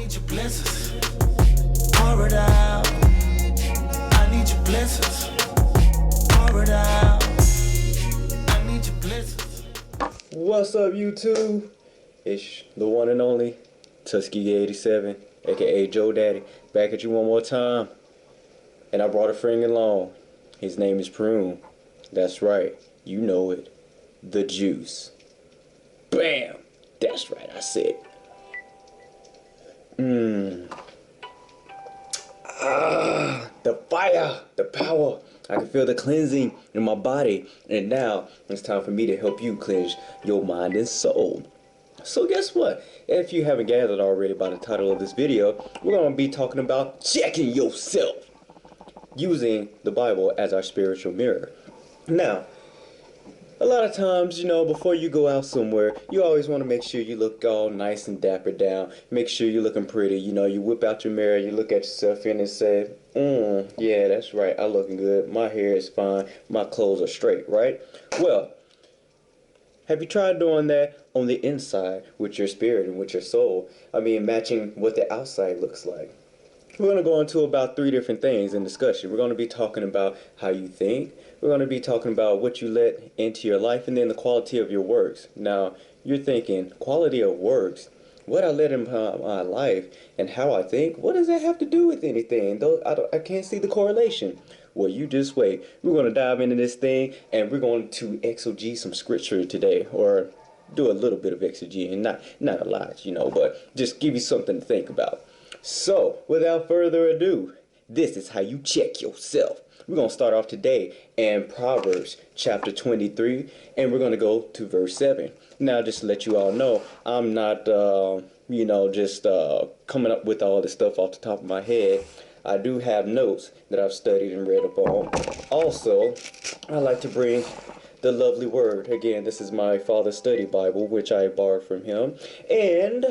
need your blessings. Pour it out. I need your blessings. Pour it out. I need your blessings. What's up, YouTube? It's the one and only Tuskegee 87, aka Joe Daddy, back at you one more time. And I brought a friend along. His name is Prune. That's right, you know it. The juice. Bam! That's right, I said. The fire, the power. I can feel the cleansing in my body. And now it's time for me to help you cleanse your mind and soul. So guess what? If you haven't gathered already by the title of this video, we're going to be talking about checking yourself, using the Bible as our spiritual mirror. Now, a lot of times, you know, before you go out somewhere, you always want to make sure you look all nice and dapper down. Make sure you're looking pretty. You know, you whip out your mirror, you look at yourself in and say, yeah, that's right, I'm looking good. My hair is fine. My clothes are straight, right? Well, have you tried doing that on the inside with your spirit and with your soul? I mean, matching what the outside looks like. We're going to go into about 3 different things in discussion. We're going to be talking about how you think. We're going to be talking about what you let into your life, and then the quality of your works. Now, you're thinking, quality of works? What I let into my life and how I think? What does that have to do with anything? Though I can't see the correlation. Well, you just wait. We're going to dive into this thing, and we're going to exegete some scripture today, or do a little bit of exegete, and not a lot, you know, but just give you something to think about. So, without further ado, this is how you check yourself. We're going to start off today in Proverbs chapter 23, and we're going to go to verse 7. Now, just to let you all know, I'm not, just coming up with all this stuff off the top of my head. I do have notes that I've studied and read up on. Also, I like to bring the lovely word. Again, this is my father's study Bible, which I borrowed from him. And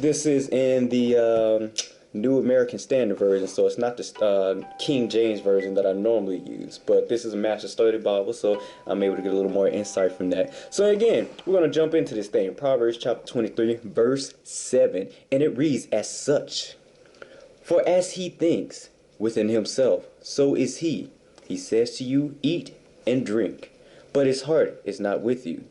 this is in the New American Standard Version, so it's not the King James Version that I normally use, but this is a Master Study Bible, so I'm able to get a little more insight from that. So again, we're going to jump into this thing. Proverbs chapter 23, verse 7, and it reads as such. For as he thinks within himself, so is he. He says to you, eat and drink, but his heart is not with you.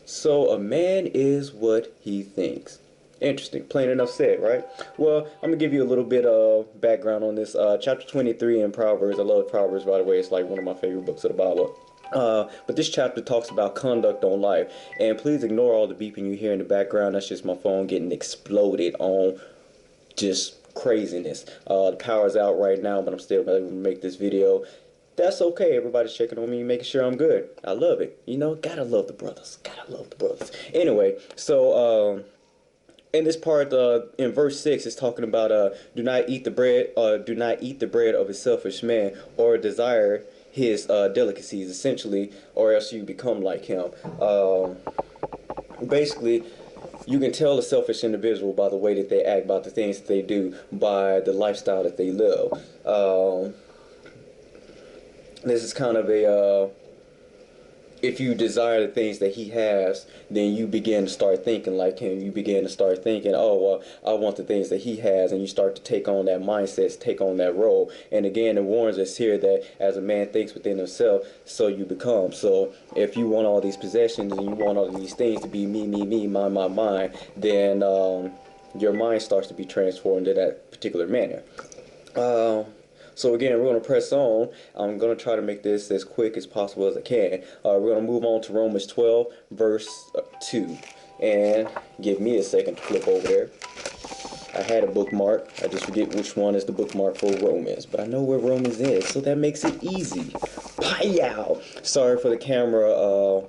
So a man is what he thinks. Interesting. Plain enough said, right? Well, I'm going to give you a little bit of background on this. Chapter 23 in Proverbs. I love Proverbs, by the way. It's like one of my favorite books of the Bible. But this chapter talks about conduct on life. And please ignore all the beeping you hear in the background. That's just my phone getting exploded on just craziness. The power's out right now, but I'm still able to make this video. That's okay. Everybody's checking on me, making sure I'm good. I love it. You know, gotta love the brothers. Gotta love the brothers. Anyway, so in this part, in verse 6, it's talking about do not eat the bread of a selfish man, or desire his delicacies, essentially, or else you become like him. Basically, you can tell a selfish individual by the way that they act, by the things that they do, by the lifestyle that they live. This is kind of a, if you desire the things that he has, then you begin to start thinking like him. You begin to start thinking, oh, well, I want the things that he has. And you start to take on that mindset, take on that role. And again, it warns us here that as a man thinks within himself, so you become. So if you want all these possessions and you want all these things to be me, mine, then your mind starts to be transformed in that particular manner. So again, we're going to press on. I'm going to try to make this as quick as possible as I can. We're going to move on to Romans 12, verse 2. And give me a second to flip over there. I had a bookmark. I just forget which one is the bookmark for Romans. But I know where Romans is, so that makes it easy. Pow! Sorry for the camera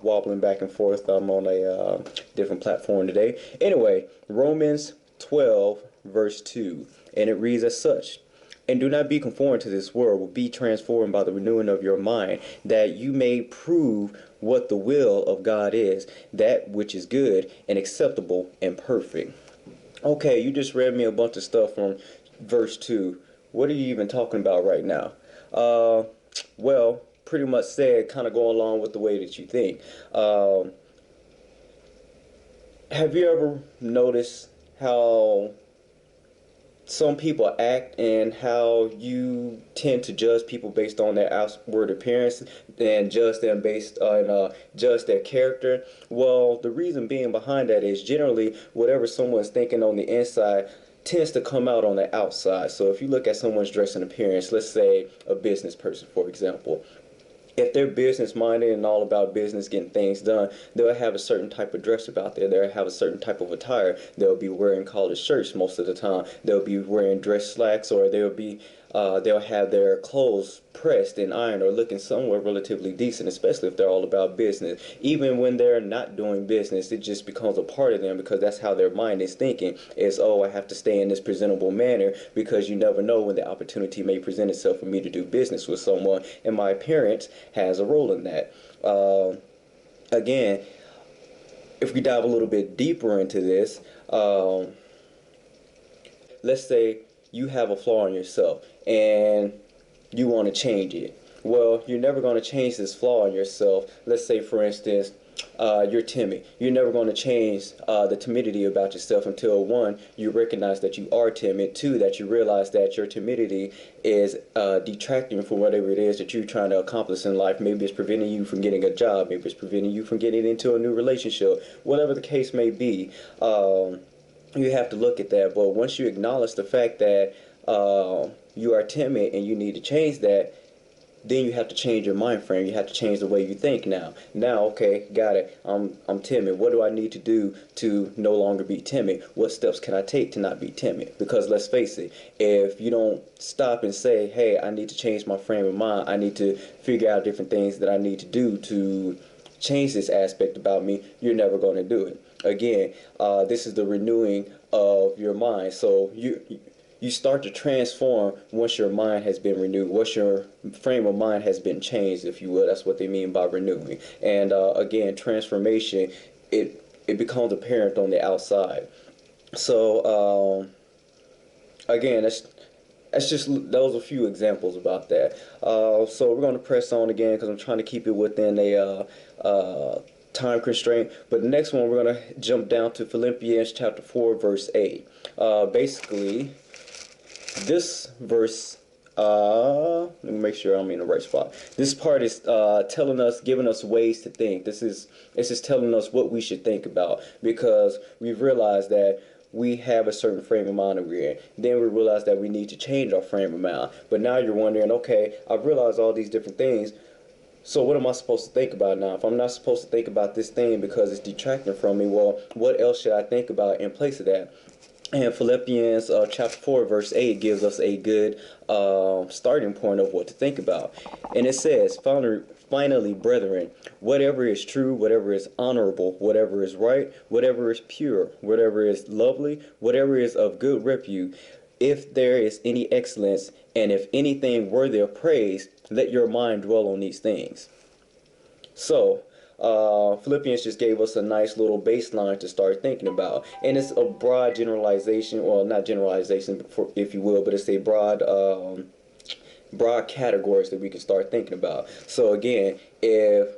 wobbling back and forth. I'm on a different platform today. Anyway, Romans 12, verse 2. And it reads as such. And do not be conformed to this world, but be transformed by the renewing of your mind, that you may prove what the will of God is, that which is good and acceptable and perfect. Okay, you just read me a bunch of stuff from verse 2. What are you even talking about right now? Well, pretty much said, kind of go along with the way that you think. Have you ever noticed how some people act and how you tend to judge people based on their outward appearance and judge their character? Well, the reason being behind that is generally whatever someone's thinking on the inside tends to come out on the outside. So if you look at someone's dress and appearance, let's say a business person, for example, if they're business minded and all about business, getting things done, they'll have a certain type of dress about there. They'll have a certain type of attire. They'll be wearing collared shirts most of the time. They'll be wearing dress slacks, or they'll have their clothes pressed and ironed or looking somewhere relatively decent, especially if they're all about business. Even when they're not doing business, it just becomes a part of them because that's how their mind is thinking. Is, oh, I have to stay in this presentable manner because you never know when the opportunity may present itself for me to do business with someone, and my appearance has a role in that. Again, if we dive a little bit deeper into this, let's say you have a flaw in yourself and you want to change it. Well, you're never going to change this flaw in yourself. Let's say, for instance, you're timid. You're never going to change the timidity about yourself until, one, you recognize that you are timid. Two, that you realize that your timidity is detracting from whatever it is that you're trying to accomplish in life. Maybe it's preventing you from getting a job. Maybe it's preventing you from getting into a new relationship. Whatever the case may be, you have to look at that. But once you acknowledge the fact that you are timid and you need to change that, then you have to change your mind frame. You have to change the way you think now. Now, okay, got it. I'm timid. What do I need to do to no longer be timid? What steps can I take to not be timid? Because let's face it, if you don't stop and say, hey, I need to change my frame of mind, I need to figure out different things that I need to do to change this aspect about me, you're never going to do it. Again, this is the renewing of your mind. So you start to transform once your mind has been renewed, once your frame of mind has been changed, if you will. That's what they mean by renewing. And again, transformation, it becomes apparent on the outside. So again, that's just those are a few examples about that. So we're going to press on again because I'm trying to keep it within a time constraint. But the next one, we're going to jump down to Philippians chapter 4, verse 8. Basically, this verse, let me make sure I'm in the right spot. This part is giving us ways to think. This is telling us what we should think about, because we've realized that we have a certain frame of mind that we're in. Then we realize that we need to change our frame of mind. But now you're wondering, okay, I've realized all these different things. So what am I supposed to think about now? If I'm not supposed to think about this thing because it's detracting from me, well, what else should I think about in place of that? And Philippians chapter 4, verse 8 gives us a good starting point of what to think about. And it says, finally, brethren, whatever is true, whatever is honorable, whatever is right, whatever is pure, whatever is lovely, whatever is of good repute, if there is any excellence, and if anything worthy of praise, let your mind dwell on these things. So, Philippians just gave us a nice little baseline to start thinking about, and it's a broad generalization, well, not generalization, if you will, but it's a broad categories that we can start thinking about. So again, if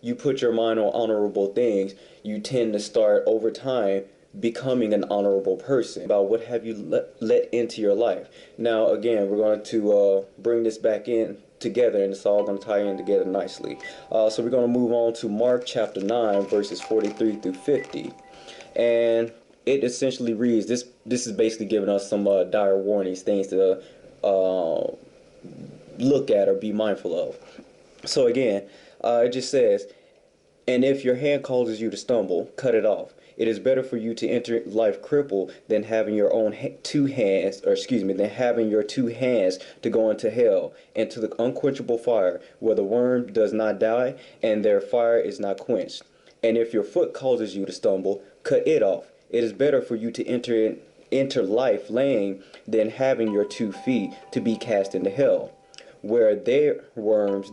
you put your mind on honorable things, you tend to start over time becoming an honorable person. About what have you let into your life. Now again, we're going to bring this back in together, and it's all going to tie in together nicely. So we're going to move on to Mark chapter 9, verses 43 through 50, and it essentially reads, this is basically giving us some dire warnings, things to look at or be mindful of. So again, it just says, and if your hand causes you to stumble, cut it off. It is better for you to enter life crippled than having your two hands to go into hell, into the unquenchable fire, where the worm does not die and their fire is not quenched. And if your foot causes you to stumble, cut it off. It is better for you to enter life lame than having your 2 feet to be cast into hell, where their worms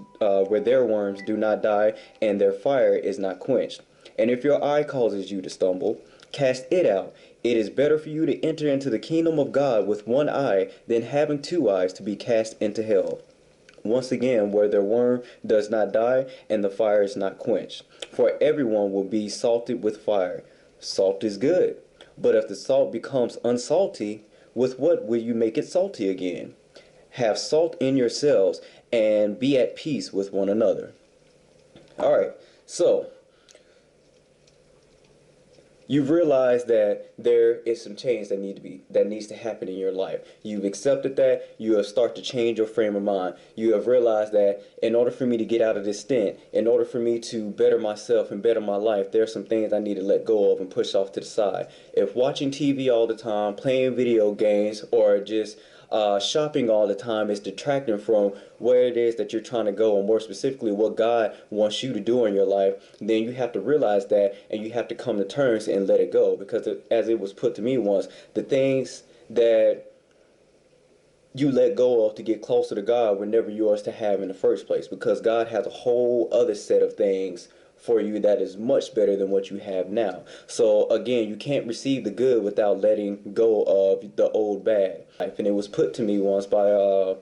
do not die and their fire is not quenched. And if your eye causes you to stumble, cast it out. It is better for you to enter into the kingdom of God with 1 eye than having 2 eyes to be cast into hell. Once again, where their worm does not die and the fire is not quenched. For everyone will be salted with fire. Salt is good. But if the salt becomes unsalty, with what will you make it salty again? Have salt in yourselves and be at peace with one another. All right. So, you've realized that there is some change that needs to happen in your life. You've accepted that. You have started to change your frame of mind. You have realized that in order for me to get out of this stint, in order for me to better myself and better my life, there are some things I need to let go of and push off to the side. If watching TV all the time, playing video games, or just shopping all the time is detracting from where it is that you're trying to go, and more specifically what God wants you to do in your life, then you have to realize that, and you have to come to terms and let it go. Because as it was put to me once, the things that you let go of to get closer to God were never yours to have in the first place, because God has a whole other set of things for you that is much better than what you have now. So again, you can't receive the good without letting go of the old bad. And it was put to me once by a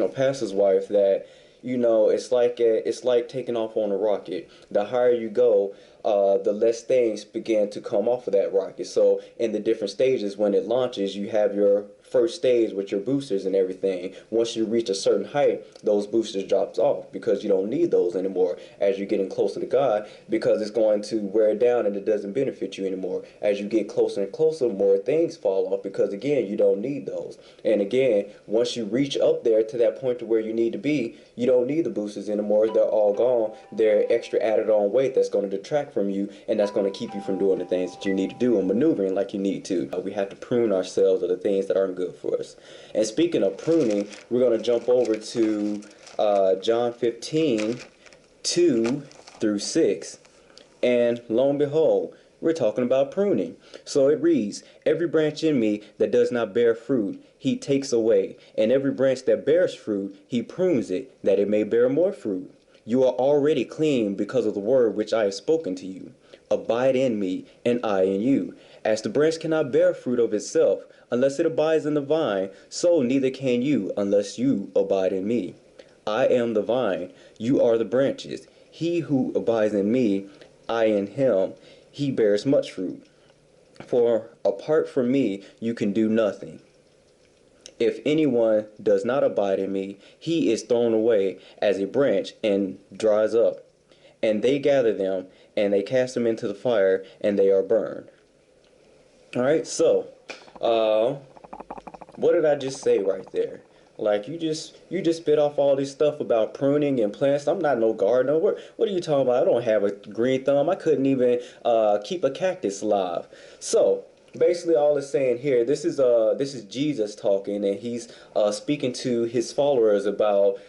pastor's wife that, it's like taking off on a rocket. The higher you go, the less things begin to come off of that rocket. So in the different stages, when it launches, you have your first stage with your boosters and everything. Once you reach a certain height, those boosters drops off because you don't need those anymore as you're getting closer to God, because it's going to wear down and it doesn't benefit you anymore. As you get closer and closer, more things fall off because again, you don't need those. And again, once you reach up there to that point to where you need to be, you don't need the boosters anymore. They're all gone. They're extra added on weight that's going to detract from you, and that's going to keep you from doing the things that you need to do and maneuvering like you need to. We have to prune ourselves of the things that aren't good for us. And speaking of pruning, we're going to jump over to John 15, 2 through 6. And lo and behold, we're talking about pruning. So it reads, "Every branch in me that does not bear fruit, he takes away. And every branch that bears fruit, he prunes it, that it may bear more fruit. You are already clean because of the word which I have spoken to you. Abide in me, and I in you. As the branch cannot bear fruit of itself, unless it abides in the vine, so neither can you unless you abide in me. I am the vine, you are the branches. He who abides in me, I in him, he bears much fruit. For apart from me, you can do nothing. If anyone does not abide in me, he is thrown away as a branch and dries up. And they gather them, and they cast them into the fire, and they are burned." All right, so what did I just say right there? Like you just spit off all this stuff about pruning and plants. I'm not no gardener. What are you talking about? I don't have a green thumb. I couldn't even keep a cactus alive. So basically, all it's saying here, this is Jesus talking, and he's speaking to his followers about.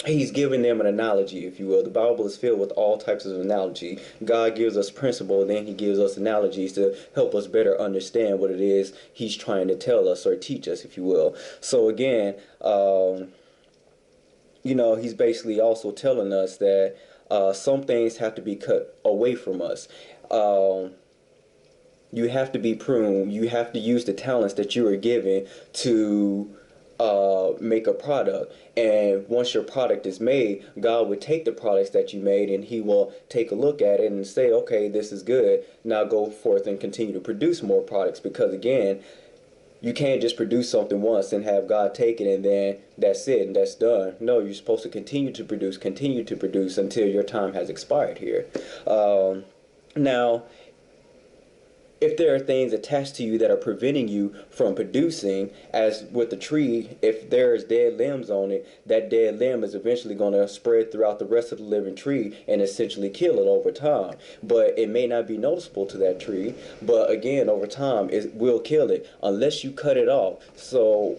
He's giving them an analogy, if you will. The Bible is filled with all types of analogy. God gives us principle, then he gives us analogies to help us better understand what it is he's trying to tell us or teach us, if you will. So again, he's basically also telling us that some things have to be cut away from us. You have to be pruned. You have to use the talents that you were given to make a product. And once your product is made, God would take the products that you made and he will take a look at it and say, okay, this is good. Now go forth and continue to produce more products, because again, you can't just produce something once and have God take it and then that's it and that's done. No, you're supposed to continue to produce until your time has expired here. Now, if there are things attached to you that are preventing you from producing, as with the tree, if there's dead limbs on it, that dead limb is eventually going to spread throughout the rest of the living tree and essentially kill it over time. But it may not be noticeable to that tree, but again, over time, it will kill it unless you cut it off. So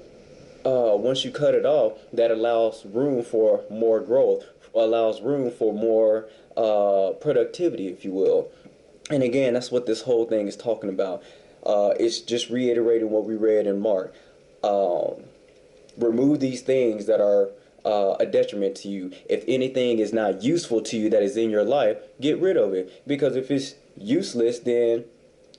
once you cut it off, that allows room for more growth, allows room for more productivity, if you will. And again, that's what this whole thing is talking about. It's just reiterating what we read in Mark. Remove these things that are a detriment to you. If anything is not useful to you that is in your life, get rid of it. Because if it's useless, then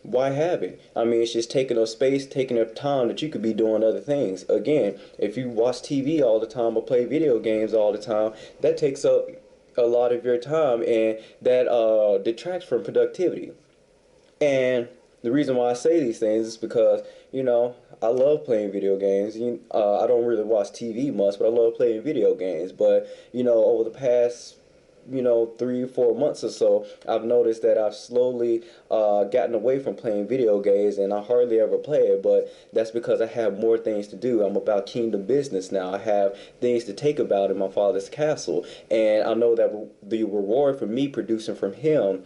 why have it? I mean, it's just taking up space, taking up time that you could be doing other things. Again, if you watch TV all the time or play video games all the time, that takes up a lot of your time, and that detracts from productivity. And the reason why I say these things is because, I love playing video games. I don't really watch TV much, but I love playing video games. But, over the past, 3 or 4 months or so, I've noticed that I've slowly gotten away from playing video games, and I hardly ever play it. But that's because I have more things to do. I'm about kingdom business now. I have things to take about in my father's castle. And I know that the reward for me producing from him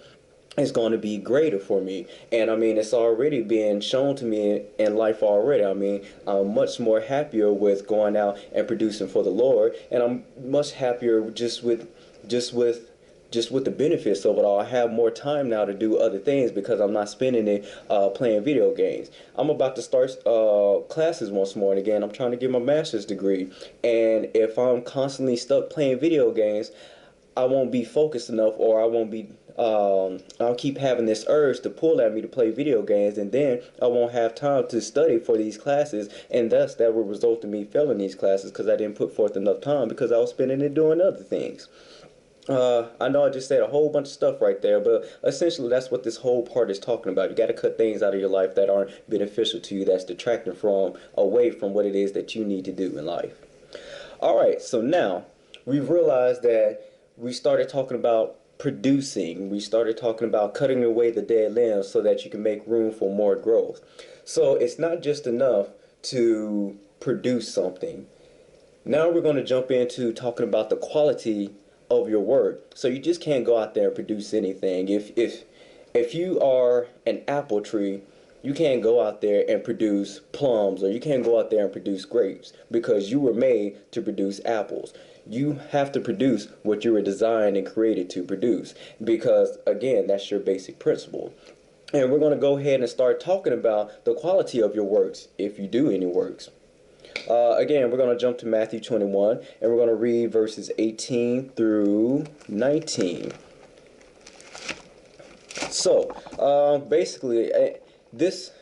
is going to be greater for me. And I mean, it's already been shown to me in life already. I mean, I'm much more happier with going out and producing for the Lord, and I'm much happier just with the benefits of it all. I have more time now to do other things because I'm not spending it playing video games. I'm about to start classes once more, and again, I'm trying to get my master's degree. And if I'm constantly stuck playing video games, I won't be focused enough, or I won't be. I'll keep having this urge to pull at me to play video games, and then I won't have time to study for these classes, and thus that will result in me failing these classes because I didn't put forth enough time because I was spending it doing other things. I know I just said a whole bunch of stuff right there, but essentially that's what this whole part is talking about. You got to cut things out of your life that aren't beneficial to you, that's detracting away from what it is that you need to do in life. All right, so now we've realized that we started talking about producing. We started talking about cutting away the dead limbs so that you can make room for more growth. So it's not just enough to produce something. Now we're going to jump into talking about the quality of your work. So you just can't go out there and produce anything. If you are an apple tree, you can't go out there and produce plums, or you can't go out there and produce grapes, because you were made to produce apples. You have to produce what you were designed and created to produce, because again, that's your basic principle. And we're going to go ahead and start talking about the quality of your works, if you do any works. Again, we're going to jump to Matthew 21, and we're going to read verses 18 through 19. So, basically, this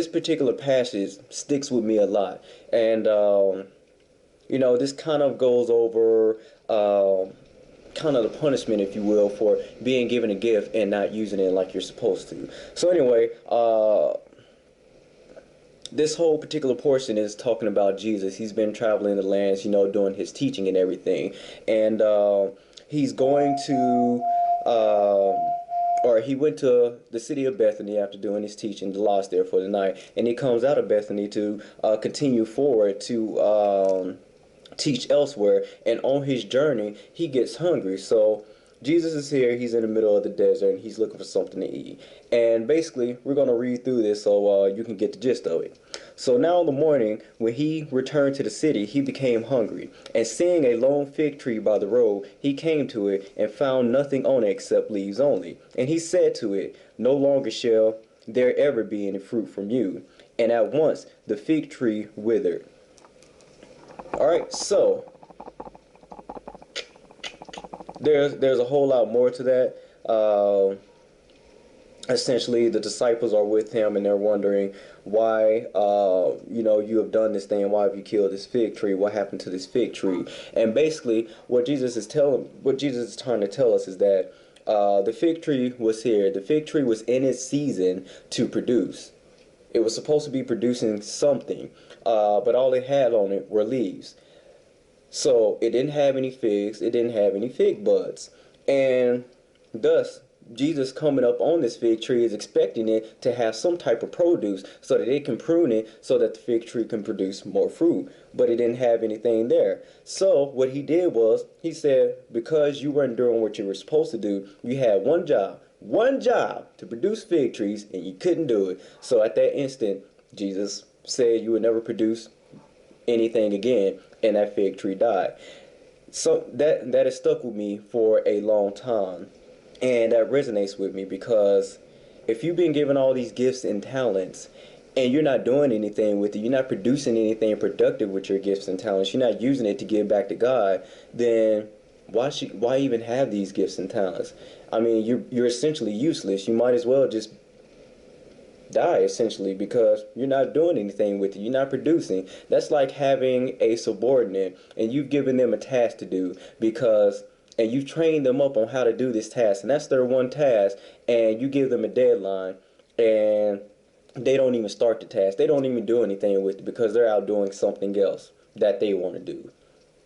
particular passage sticks with me a lot, and this kind of goes over kind of the punishment, if you will, for being given a gift and not using it like you're supposed to. So anyway, this whole particular portion is talking about Jesus. He's been traveling the lands, doing his teaching and everything. And he's going to, or he went to the city of Bethany after doing his teaching, lodged there for the night. And he comes out of Bethany to continue forward to teach elsewhere. And on his journey, he gets hungry. So Jesus is here, he's in the middle of the desert, and he's looking for something to eat. And basically, we're going to read through this so you can get the gist of it. So now in the morning, when he returned to the city, he became hungry. And seeing a lone fig tree by the road, he came to it and found nothing on it except leaves only. And he said to it, "No longer shall there ever be any fruit from you." And at once the fig tree withered. All right, so there's a whole lot more to that. Essentially, the disciples are with him, and they're wondering why, you have done this thing. Why have you killed this fig tree? What happened to this fig tree? And basically, what Jesus is trying to tell us is that the fig tree was here. The fig tree was in its season to produce. It was supposed to be producing something, but all it had on it were leaves. So it didn't have any figs. It didn't have any fig buds. And thus, Jesus coming up on this fig tree is expecting it to have some type of produce so that it can prune it so that the fig tree can produce more fruit. But it didn't have anything there. So what he did was, he said, because you weren't doing what you were supposed to do, you had one job to produce fig trees, and you couldn't do it. So at that instant, Jesus said you would never produce anything again, and that fig tree died. So that has stuck with me for a long time, and that resonates with me, because if you've been given all these gifts and talents and you're not doing anything with it, you're not producing anything productive with your gifts and talents, you're not using it to give back to God, then why even have these gifts and talents? I mean, you're essentially useless. You might as well just die, essentially, because you're not doing anything with it. You're not producing. That's like having a subordinate and you've given them a task to do, because and you've trained them up on how to do this task, and that's their one task, and you give them a deadline, and they don't even start the task. They don't even do anything with it because they're out doing something else that they want to do.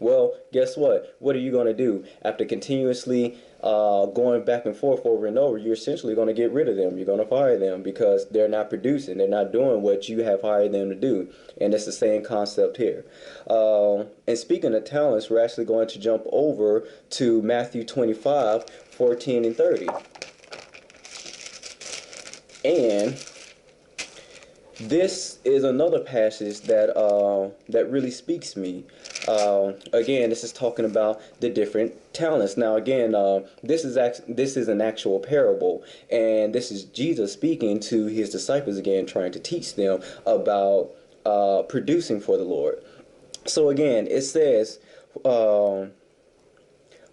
Well, guess what? What are you going to do? After continuously going back and forth over and over, you're essentially going to get rid of them. You're going to fire them because they're not producing. They're not doing what you have hired them to do. And it's the same concept here. And speaking of talents, we're actually going to jump over to Matthew 25:14 and 30. And this is another passage that really speaks to me. Again, this is talking about the different talents. Now, again, this is an actual parable, and this is Jesus speaking to his disciples again, trying to teach them about producing for the Lord. So again, it says, "For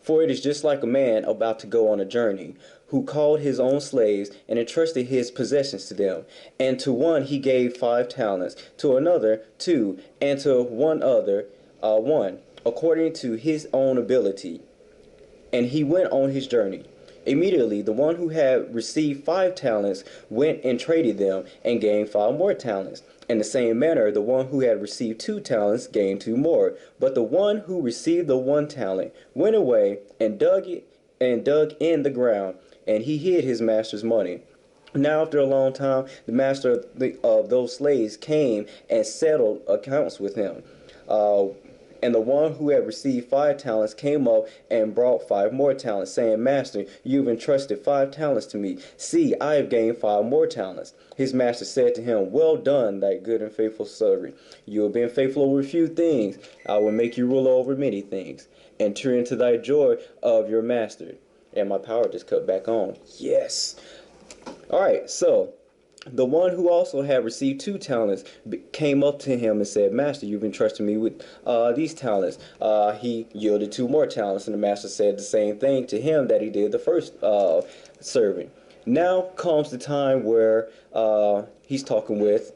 it is just like a man about to go on a journey, who called his own slaves and entrusted his possessions to them. And to one he gave 5 talents, to another 2, and to one other 1, according to his own ability. And he went on his journey. Immediately the one who had received 5 talents went and traded them and gained 5 more talents. In the same manner, the one who had received 2 talents gained 2 more. But the one who received the 1 talent went away and dug in the ground, and he hid his master's money. Now after a long time, the master of those slaves came and settled accounts with him. And the one who had received 5 talents came up and brought 5 more talents, saying, Master, you've entrusted 5 talents to me. See, I have gained 5 more talents. His master said to him, Well done, thy good and faithful servant. You have been faithful over a few things. I will make you ruler over many things. Enter into thy joy of your master." And my power just cut back on. Yes. All right, so the one who also had received 2 talents came up to him and said, Master, you've entrusted me with these talents. He yielded 2 more talents, and the master said the same thing to him that he did the first servant. Now comes the time where he's talking with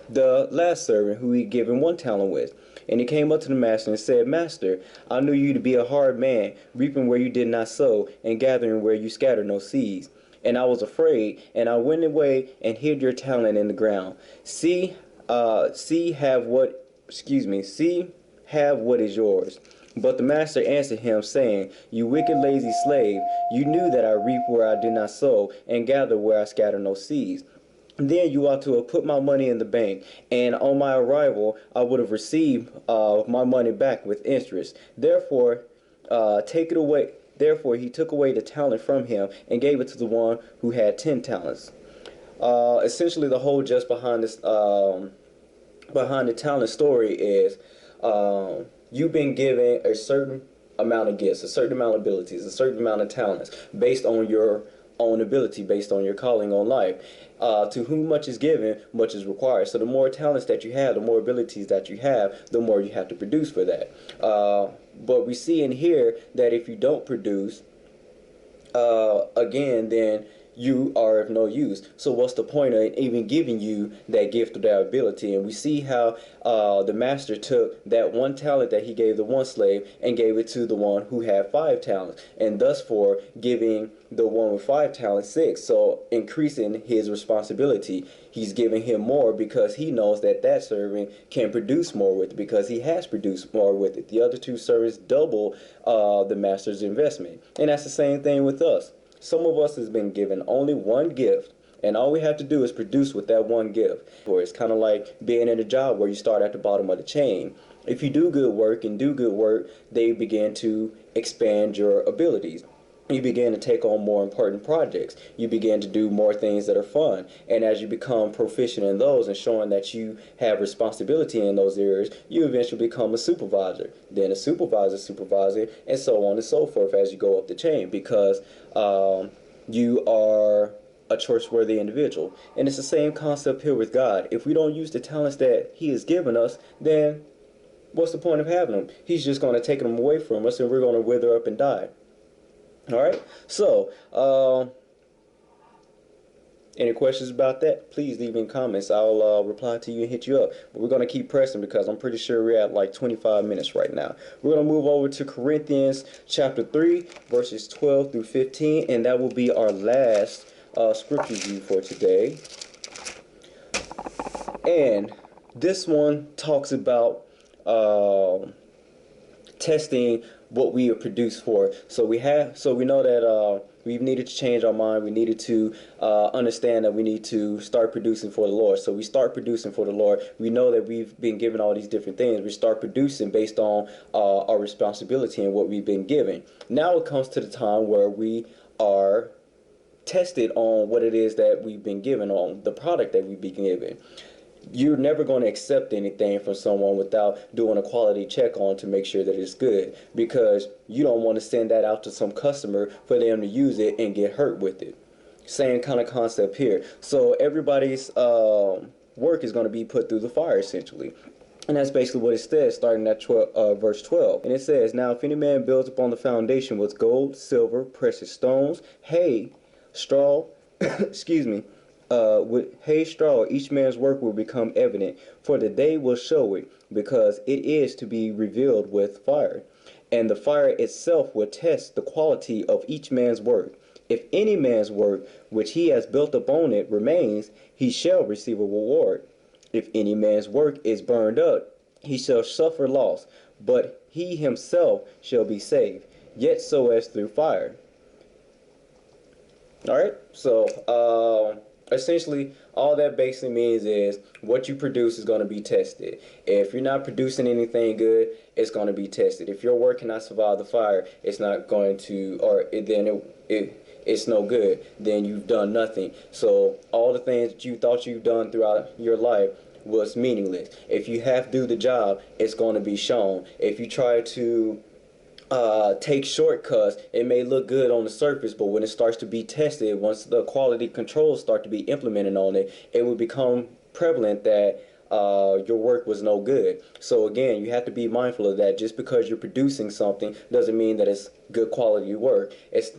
the last servant who he given 1 talent with. And he came up to the master and said, Master, I knew you to be a hard man, reaping where you did not sow, and gathering where you scattered no seeds. And I was afraid, and I went away and hid your talent in the ground. See, have what is yours. But the master answered him, saying, You wicked, lazy slave, you knew that I reap where I did not sow, and gather where I scatter no seeds. Then you ought to have put my money in the bank, and on my arrival I would have received my money back with interest. Therefore, take it away. Therefore, he took away the talent from him and gave it to the one who had 10 talents. Essentially, the whole gist behind this, behind the talent story is, you've been given a certain amount of gifts, a certain amount of abilities, a certain amount of talents, based on your own ability, based on your calling on life. To whom much is given, much is required. So the more talents that you have, the more abilities that you have, the more you have to produce for that. But we see in here that if you don't produce, again, then you are of no use. So what's the point of even giving you that gift or that ability? And we see how the master took that 1 talent that he gave the 1 slave and gave it to the one who had 5 talents, and thus for giving the one with 5 talents 6. So increasing his responsibility, he's giving him more because he knows that that servant can produce more with it, because he has produced more with it. The other 2 servants double the master's investment. And that's the same thing with us. Some of us has been given only 1 gift, and all we have to do is produce with that 1 gift. Or it's kind of like being in a job where you start at the bottom of the chain. If you do good work and do good work, they begin to expand your abilities. You begin to take on more important projects. You begin to do more things that are fun. And as you become proficient in those and showing that you have responsibility in those areas, you eventually become a supervisor. Then a supervisor, and so on and so forth as you go up the chain, because you are a trustworthy individual. And it's the same concept here with God. If we don't use the talents that he has given us, then what's the point of having them? He's just going to take them away from us, and we're going to wither up and die. All right, so Any questions about that? Please leave in comments. I'll reply to you and hit you up. But we're going to keep pressing because I'm pretty sure we're at like 25 minutes right now. We're going to move over to Corinthians chapter 3, verses 12 through 15, and that will be our last scripture review for today. And this one talks about testing what we are produced for. So we know that we needed to change our mind. We needed to understand that we need to start producing for the Lord. So we start producing for the Lord. We know that we've been given all these different things. We start producing based on our responsibility and what we've been given. Now it comes to the time where we are tested on what it is that we've been given, on the product that we've been given. You're never going to accept anything from someone without doing a quality check on to make sure that it's good, because you don't want to send that out to some customer for them to use it and get hurt with it. Same kind of concept here. So everybody's work is going to be put through the fire, essentially. And that's basically what it says, starting at verse 12. And it says, "Now if any man builds upon the foundation with gold, silver, precious stones, hay, straw, excuse me, with hay, straw, each man's work will become evident, for the day will show it, because it is to be revealed with fire. And the fire itself will test the quality of each man's work. If any man's work which he has built upon it remains, he shall receive a reward. If any man's work is burned up, he shall suffer loss, but he himself shall be saved, yet so as through fire." All right, so essentially, all that basically means is what you produce is going to be tested. If you're not producing anything good, it's going to be tested. If your work cannot survive the fire, it's not going to, or it's no good. Then you've done nothing. So all the things that you thought you've done throughout your life was meaningless. If you have to do the job, it's going to be shown. If you try to take shortcuts, it may look good on the surface, but when it starts to be tested, once the quality controls start to be implemented on it, it will become prevalent that your work was no good. So again, you have to be mindful of that. Just because you're producing something doesn't mean that it's good quality work. It's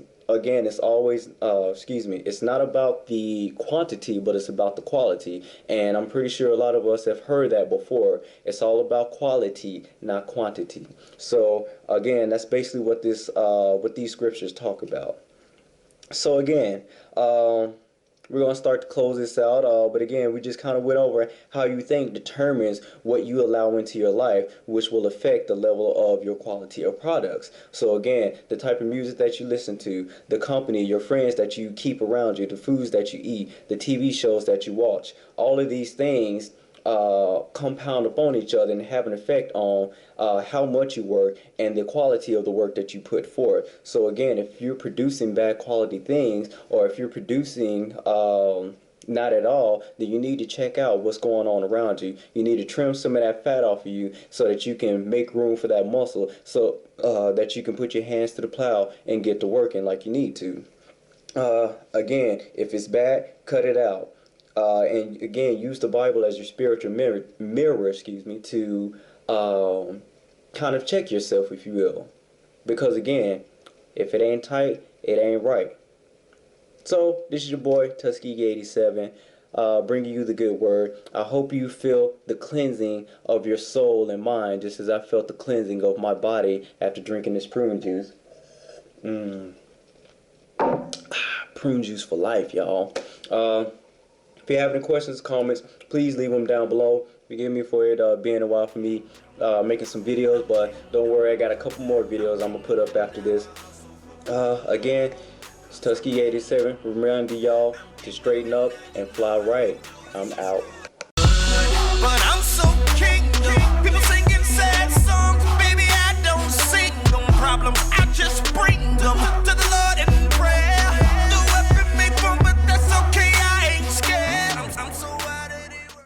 always, it's not about the quantity, but it's about the quality. And I'm pretty sure a lot of us have heard that before. It's all about quality, not quantity. So again, that's basically what these scriptures talk about. So again, we're going to start to close this out, but again, we just kind of went over how you think determines what you allow into your life, which will affect the level of your quality of products. So again, the type of music that you listen to, the company, your friends that you keep around you, the foods that you eat, the TV shows that you watch, all of these things compound upon each other and have an effect on how much you work and the quality of the work that you put forth. So again, if you're producing bad quality things, or if you're producing not at all, then you need to check out what's going on around you. You need to trim some of that fat off of you so that you can make room for that muscle, so that you can put your hands to the plow and get to working like you need to. Again, if it's bad, cut it out. And again, use the Bible as your spiritual mirror, to kind of check yourself, if you will. Because again, if it ain't tight, it ain't right. So, this is your boy, Tuskegee87, bringing you the good word. I hope you feel the cleansing of your soul and mind, just as I felt the cleansing of my body after drinking this prune juice. Prune juice for life, y'all. If you have any questions, comments, please leave them down below. Forgive me for it being a while for me making some videos, but don't worry, I got a couple more videos I'm going to put up after this. Again, it's Tuskegee87, reminding y'all to straighten up and fly right. I'm out. But I'm so